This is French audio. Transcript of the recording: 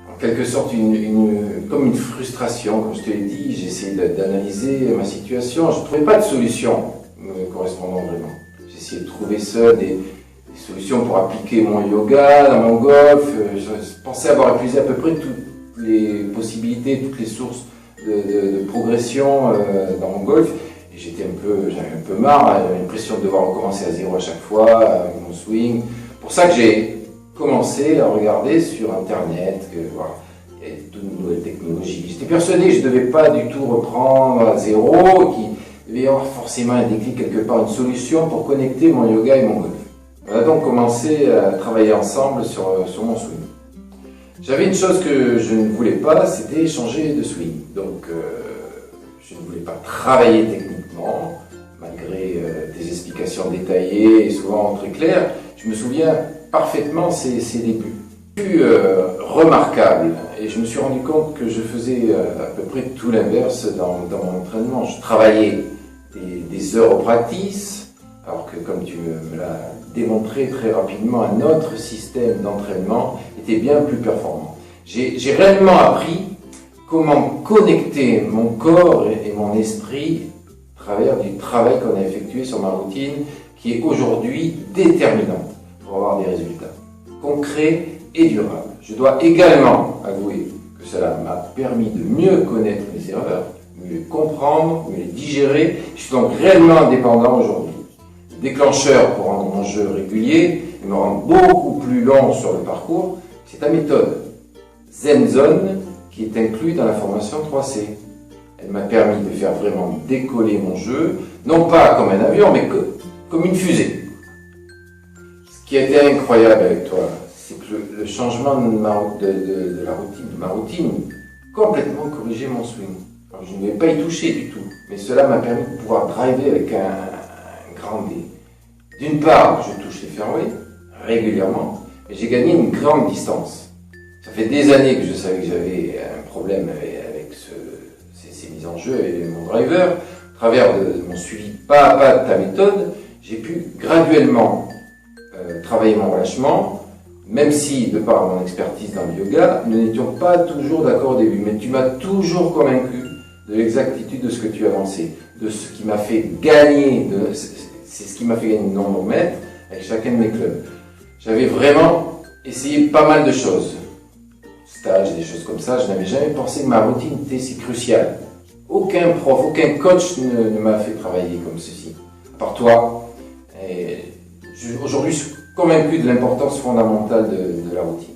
en quelque sorte comme une frustration, comme je te l'ai dit. J'ai essayé d'analyser ma situation. Je ne trouvais pas de solution me correspondant vraiment. J'ai essayé de trouver seul des solutions pour appliquer mon yoga dans mon golf. Je pensais avoir épuisé à peu près toutes les possibilités, toutes les sources de progression dans mon golf. Et j'avais un peu marre, j'avais l'impression de devoir recommencer à zéro à chaque fois, avec mon swing. C'est pour ça que j'ai commencé à regarder sur Internet, voilà, il y a toutes de nouvelles technologies. J'étais persuadé que je ne devais pas du tout reprendre à zéro, qu'il devait y avoir forcément un déclic quelque part, une solution pour connecter mon yoga et mon golf. On a donc commencé à travailler ensemble sur mon swing. J'avais une chose que je ne voulais pas, c'était changer de swing. Donc je ne voulais pas travailler techniquement, malgré des explications détaillées et souvent très claires. Je me souviens parfaitement ses débuts. Plus remarquable, et je me suis rendu compte que je faisais à peu près tout l'inverse dans mon entraînement. Je travaillais des heures au practice, alors que comme tu me l'as démontré très rapidement, un autre système d'entraînement était bien plus performant. J'ai réellement appris comment connecter mon corps et mon esprit à travers du travail qu'on a effectué sur ma routine, qui est aujourd'hui déterminante pour avoir des résultats concrets et durables. Je dois également avouer que cela m'a permis de mieux connaître mes erreurs, mieux les comprendre, mieux les digérer. Je suis donc réellement indépendant aujourd'hui. Le déclencheur pour rendre mon jeu régulier et me rendre beaucoup plus long sur le parcours, c'est ta méthode Zen Zone qui est inclue dans la formation 3C. Elle m'a permis de faire vraiment décoller mon jeu, non pas comme un avion, mais comme une fusée. Ce qui a été incroyable avec toi, c'est que le changement de ma routine, complètement corrigé mon swing. Alors, je ne vais pas y toucher du tout, mais cela m'a permis de pouvoir driver avec un grand D. D'une part, je touche les fairways régulièrement, et j'ai gagné une grande distance. Ça fait des années que je savais que j'avais un problème avec ces mises en jeu avec mon driver. À travers de mon suivi pas à pas de ta méthode, j'ai pu graduellement travailler mon relâchement, même si, de par mon expertise dans le yoga, nous n'étions pas toujours d'accord au début. Mais tu m'as toujours convaincu de l'exactitude de ce que tu avançais, de ce qui m'a fait gagner, c'est ce qui m'a fait gagner de nombreux mètres avec chacun de mes clubs. J'avais vraiment essayé pas mal de choses, stages, des choses comme ça. Je n'avais jamais pensé que ma routine était si cruciale. Aucun prof, aucun coach ne m'a fait travailler comme ceci, à part toi. Aujourd'hui, je suis convaincu de l'importance fondamentale de la routine.